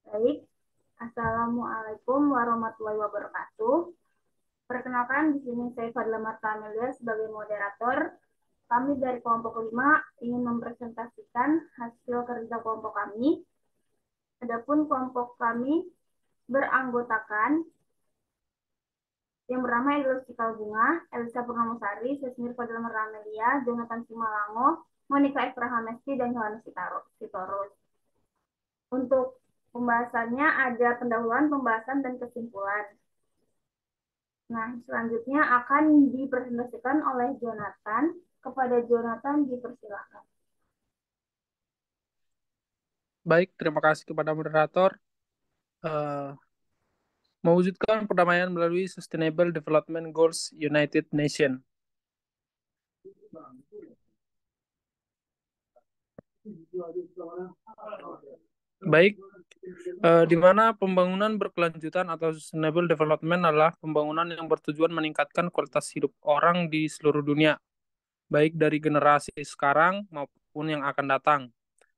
Baik, Assalamualaikum warahmatullahi wabarakatuh. Perkenalkan, di sini saya Fadla Marta Amelia sebagai moderator. Kami dari kelompok 5 ingin mempresentasikan hasil kerja kelompok kami. Adapun kelompok kami beranggotakan yang bernama Idul Cikal Bunga, Elisa Purnamasari, Sesmir Fadla Marta Amelia, Jonathan Simalango, Monica Efrahamesti, dan Yohanes Sitorus. Untuk pembahasannya ada pendahuluan, pembahasan, dan kesimpulan. Nah, selanjutnya akan dipresentasikan oleh Jonathan. Kepada Jonathan dipersilakan. Baik, terima kasih kepada moderator. Eh, Mewujudkan perdamaian melalui Sustainable Development Goals United Nations. Baik, di mana pembangunan berkelanjutan atau Sustainable Development adalah pembangunan yang bertujuan meningkatkan kualitas hidup orang di seluruh dunia, baik dari generasi sekarang maupun yang akan datang,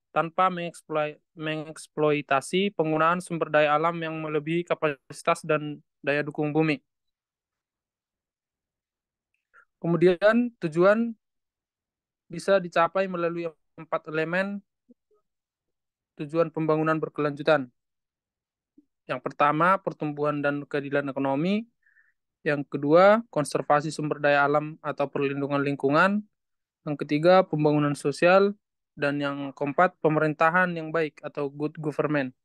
tanpa mengeksploitasi penggunaan sumber daya alam yang melebihi kapasitas dan daya dukung bumi. Kemudian tujuan bisa dicapai melalui 4 elemen tujuan pembangunan berkelanjutan. Yang pertama, pertumbuhan dan keadilan ekonomi. Yang kedua, konservasi sumber daya alam atau perlindungan lingkungan. Yang ketiga, pembangunan sosial. Dan yang keempat, pemerintahan yang baik atau good government.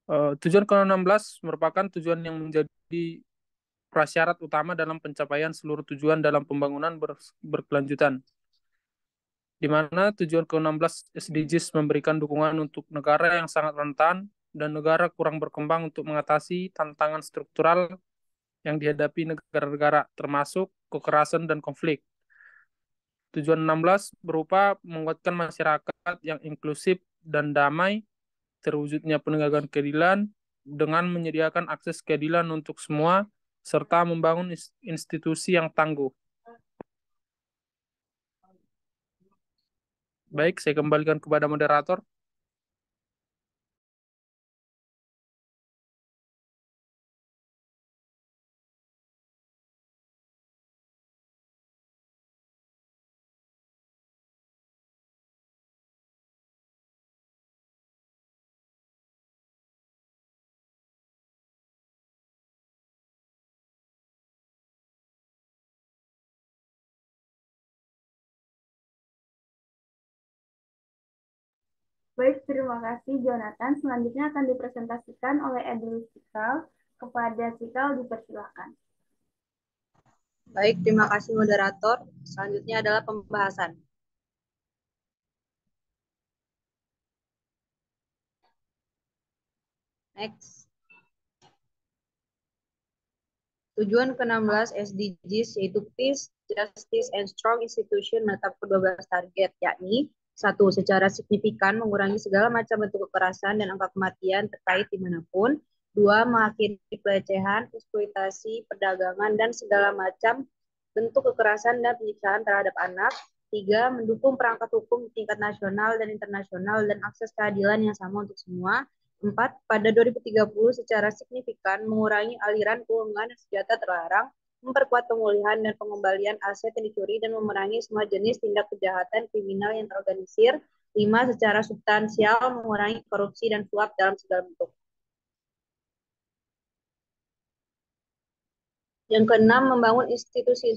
Tujuan ke-16 merupakan tujuan yang menjadi prasyarat utama dalam pencapaian seluruh tujuan dalam pembangunan berkelanjutan, di mana tujuan ke-16 SDGs memberikan dukungan untuk negara yang sangat rentan dan negara kurang berkembang untuk mengatasi tantangan struktural yang dihadapi negara-negara, termasuk kekerasan dan konflik. Tujuan 16 berupa menguatkan masyarakat yang inklusif dan damai, terwujudnya penegakan keadilan dengan menyediakan akses keadilan untuk semua, serta membangun institusi yang tangguh. Baik, saya kembalikan kepada moderator. Baik, terima kasih Jonathan. Selanjutnya akan dipresentasikan oleh Edul Cikal. Kepada Cikal dipersilakan. Baik, terima kasih moderator. Selanjutnya adalah pembahasan. Next. Tujuan ke-16 SDGs yaitu Peace, Justice, and Strong Institution menetapkan 12 target, yakni 1. Secara signifikan mengurangi segala macam bentuk kekerasan dan angka kematian terkait dimanapun. 2. Mengakhiri pelecehan, eksploitasi, perdagangan, dan segala macam bentuk kekerasan dan penyiksaan terhadap anak. 3. Mendukung perangkat hukum di tingkat nasional dan internasional dan akses keadilan yang sama untuk semua. 4. Pada 2030 secara signifikan mengurangi aliran keuangan dan senjata terlarang, memperkuat pemulihan dan pengembalian aset yang dicuri, dan memerangi semua jenis tindak kejahatan kriminal yang terorganisir. 5. Secara substansial mengurangi korupsi dan suap dalam segala bentuk. Yang keenam, membangun institusi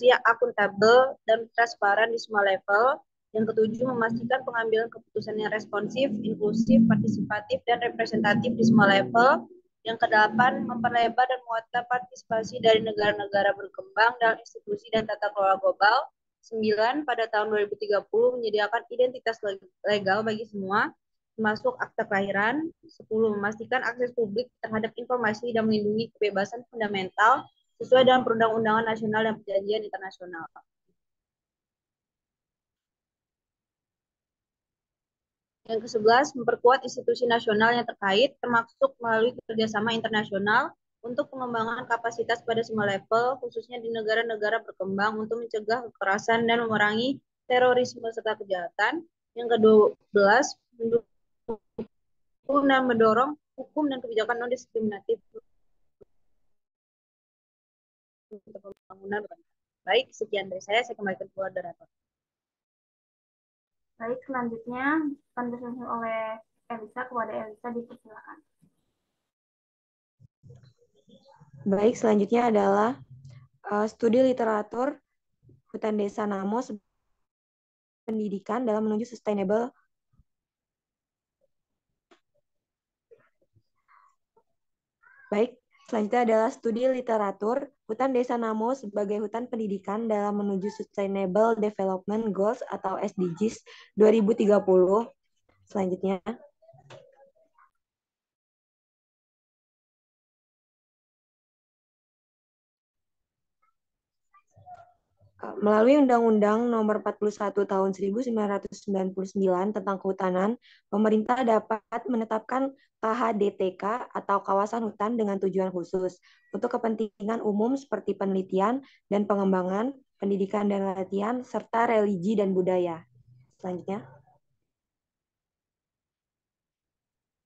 yang akuntabel dan transparan di semua level. Yang ketujuh, memastikan pengambilan keputusan yang responsif, inklusif, partisipatif, dan representatif di semua level. Yang kedelapan, memperlebar dan menguatkan partisipasi dari negara-negara berkembang dalam institusi dan tata kelola global. 9. Pada tahun 2030 menyediakan identitas legal bagi semua, termasuk akta kelahiran. 10. Memastikan akses publik terhadap informasi dan melindungi kebebasan fundamental sesuai dengan perundang-undangan nasional dan perjanjian internasional. Yang ke-11, memperkuat institusi nasional yang terkait, termasuk melalui kerjasama internasional. untuk pengembangan kapasitas pada semua level, khususnya di negara-negara berkembang untuk mencegah kekerasan dan memerangi terorisme serta kejahatan. Yang ke-12, mendukung dan mendorong hukum dan kebijakan non-diskriminatif untuk pembangunan. Baik, sekian dari saya kembalikan ke moderator. Baik, selanjutnya akan disampaikan oleh Elisa. Kepada Elisa dipersilakan. Baik, selanjutnya adalah studi literatur hutan desa Namo pendidikan dalam menuju sustainable. Baik, selanjutnya adalah studi literatur hutan desa Namo sebagai hutan pendidikan dalam menuju Sustainable Development Goals atau SDGs 2030. Selanjutnya, melalui Undang-Undang Nomor 41 Tahun 1999 tentang Kehutanan, pemerintah dapat menetapkan KHDTK atau kawasan hutan dengan tujuan khusus untuk kepentingan umum seperti penelitian dan pengembangan, pendidikan dan latihan, serta religi dan budaya. Selanjutnya,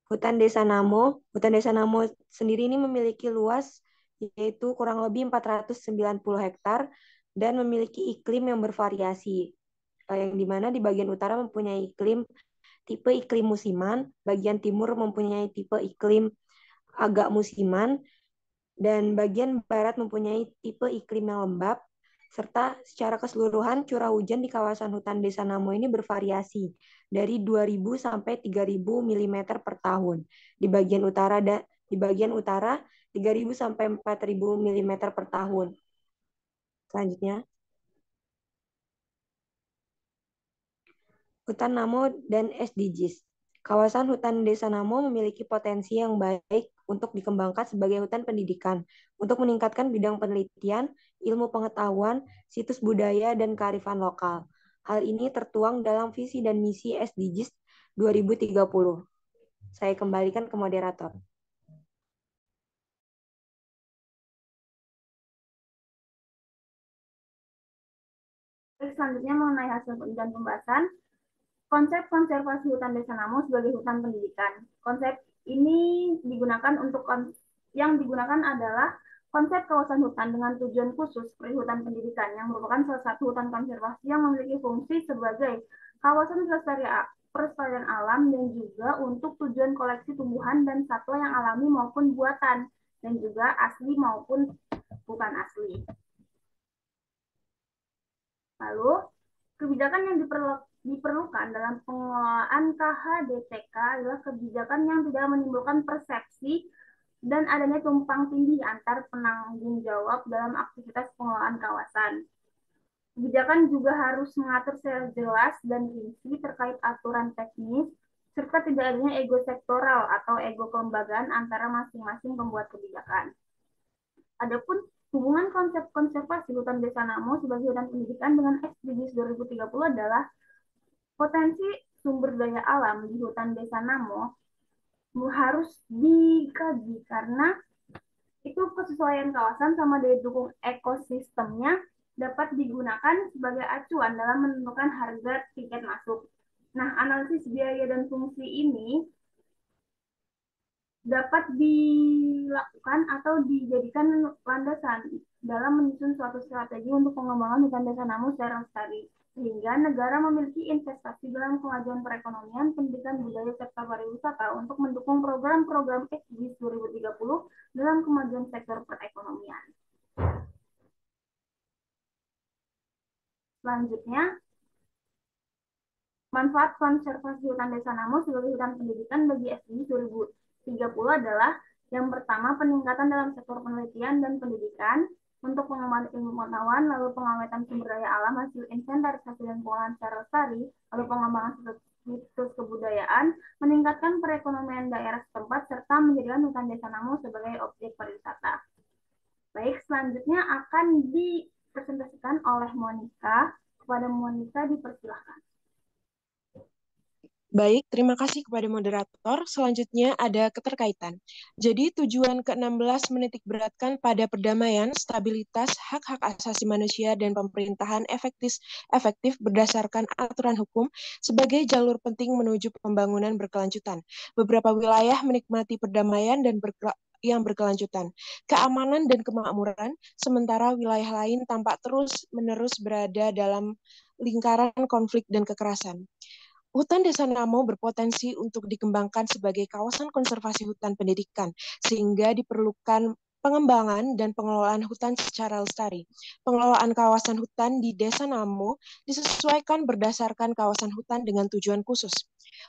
Hutan Desa Namo sendiri ini memiliki luas yaitu kurang lebih 490 hektar dan memiliki iklim yang bervariasi. Yang dimana di bagian utara mempunyai tipe iklim musiman, bagian timur mempunyai tipe iklim agak musiman, dan bagian barat mempunyai tipe iklim yang lembab, serta secara keseluruhan curah hujan di kawasan hutan Desa Namo ini bervariasi dari 2.000 sampai 3.000 mm per tahun. Di bagian utara 3.000 sampai 4.000 mm per tahun. Selanjutnya, Hutan Namo dan SDGs. Kawasan hutan Desa Namo memiliki potensi yang baik untuk dikembangkan sebagai hutan pendidikan untuk meningkatkan bidang penelitian, ilmu pengetahuan, situs budaya, dan kearifan lokal. Hal ini tertuang dalam visi dan misi SDGs 2030. Saya kembalikan ke moderator. Selanjutnya mengenai hasil dan pembahasan, konsep konservasi hutan Desa Namo sebagai hutan pendidikan. Konsep ini yang digunakan adalah konsep kawasan hutan dengan tujuan khusus seperti hutan pendidikan yang merupakan salah satu hutan konservasi yang memiliki fungsi sebagai kawasan pelestarian alam dan juga untuk tujuan koleksi tumbuhan dan satwa yang alami maupun buatan dan juga asli maupun bukan asli. Lalu, kebijakan yang diperlukan dalam pengelolaan KHDTK adalah kebijakan yang tidak menimbulkan persepsi dan adanya tumpang tindih antar penanggung jawab dalam aktivitas pengelolaan kawasan. Kebijakan juga harus mengatur secara jelas dan rinci terkait aturan teknis, serta tidak adanya ego sektoral atau ego kelembagaan antara masing-masing pembuat kebijakan. Adapun hubungan konsep konservasi hutan Desa Namo sebagai hutan pendidikan dengan SDGs 2030 adalah potensi sumber daya alam di hutan Desa Namo harus dikaji karena itu kesesuaian kawasan sama daya dukung ekosistemnya dapat digunakan sebagai acuan dalam menentukan harga tiket masuk. Nah, analisis biaya dan fungsi ini dapat dilakukan atau dijadikan landasan dalam menyusun suatu strategi untuk pengembangan hutan Desa Namo secara lestari, sehingga negara memiliki investasi dalam kemajuan perekonomian, pendidikan, budaya, serta pariwisata untuk mendukung program-program SDGs 2030 dalam kemajuan sektor perekonomian. Selanjutnya, manfaat konservasi hutan Desa Namo sebagai hutan pendidikan bagi SDGs 2030 adalah yang pertama, peningkatan dalam sektor penelitian dan pendidikan untuk pengembangan ilmu pengetahuan, lalu pengawetan sumber daya alam hasil inventarisasi dan pengolahan secara lestari, lalu pengembangan situs kebudayaan, meningkatkan perekonomian daerah setempat, serta menjadikan hutan Desa Namo sebagai objek pariwisata. Baik, selanjutnya akan dipresentasikan oleh Monica. Kepada Monica dipersilahkan. Baik, terima kasih kepada moderator. Selanjutnya ada keterkaitan. Jadi tujuan ke-16 menitikberatkan pada perdamaian, stabilitas, hak-hak asasi manusia, dan pemerintahan efektif berdasarkan aturan hukum sebagai jalur penting menuju pembangunan berkelanjutan. Beberapa wilayah menikmati perdamaian dan yang berkelanjutan, keamanan dan kemakmuran, sementara wilayah lain tampak terus-menerus berada dalam lingkaran konflik dan kekerasan. Hutan Desa Namo berpotensi untuk dikembangkan sebagai kawasan konservasi hutan pendidikan, sehingga diperlukan pengembangan dan pengelolaan hutan secara lestari. Pengelolaan kawasan hutan di Desa Namo disesuaikan berdasarkan kawasan hutan dengan tujuan khusus.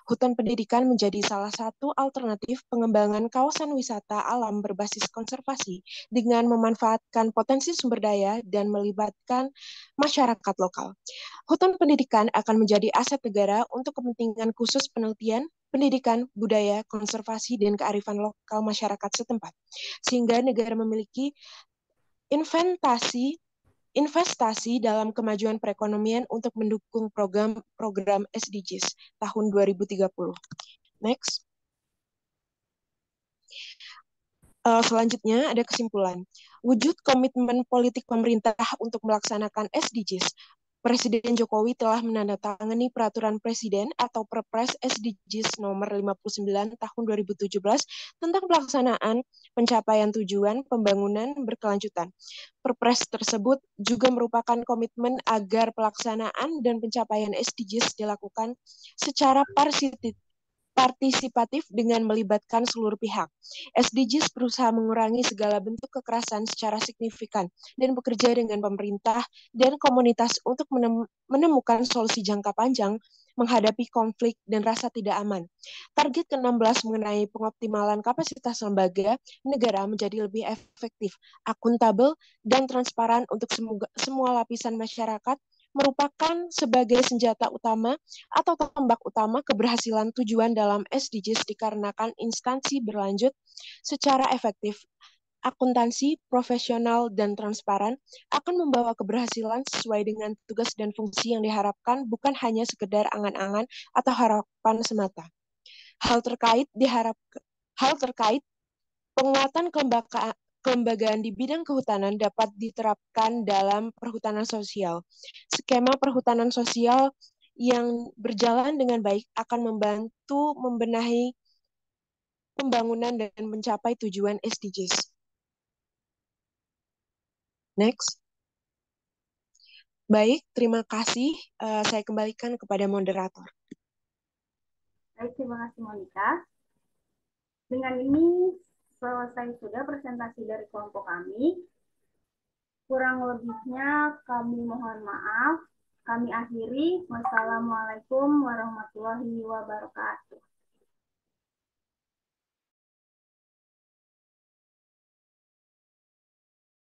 Hutan pendidikan menjadi salah satu alternatif pengembangan kawasan wisata alam berbasis konservasi dengan memanfaatkan potensi sumber daya dan melibatkan masyarakat lokal. Hutan pendidikan akan menjadi aset negara untuk kepentingan khusus penelitian, pendidikan, budaya, konservasi, dan kearifan lokal masyarakat setempat. Sehingga negara memiliki investasi dalam kemajuan perekonomian untuk mendukung program SDGs tahun 2030. Next. Selanjutnya ada kesimpulan. Wujud komitmen politik pemerintah untuk melaksanakan SDGs. Presiden Jokowi telah menandatangani Peraturan Presiden atau Perpres SDGs nomor 59 tahun 2017 tentang pelaksanaan pencapaian tujuan pembangunan berkelanjutan. Perpres tersebut juga merupakan komitmen agar pelaksanaan dan pencapaian SDGs dilakukan secara partisipatif dengan melibatkan seluruh pihak. SDGs berusaha mengurangi segala bentuk kekerasan secara signifikan dan bekerja dengan pemerintah dan komunitas untuk menemukan solusi jangka panjang menghadapi konflik dan rasa tidak aman. Target ke-16 mengenai pengoptimalan kapasitas lembaga negara menjadi lebih efektif, akuntabel, dan transparan untuk semua lapisan masyarakat merupakan sebagai senjata utama atau tombak utama keberhasilan tujuan dalam SDGs dikarenakan instansi berlanjut secara efektif, akuntansi, profesional, dan transparan akan membawa keberhasilan sesuai dengan tugas dan fungsi yang diharapkan bukan hanya sekedar angan-angan atau harapan semata. Hal terkait penguatan kelembagaan di bidang kehutanan dapat diterapkan dalam perhutanan sosial. Skema perhutanan sosial yang berjalan dengan baik akan membantu membenahi pembangunan dan mencapai tujuan SDGs. Next. Baik, terima kasih. Saya kembalikan kepada moderator. Baik, terima kasih Monica. Dengan ini selesai sudah presentasi dari kelompok kami. Kurang lebihnya kami mohon maaf. Kami akhiri. Wassalamualaikum warahmatullahi wabarakatuh.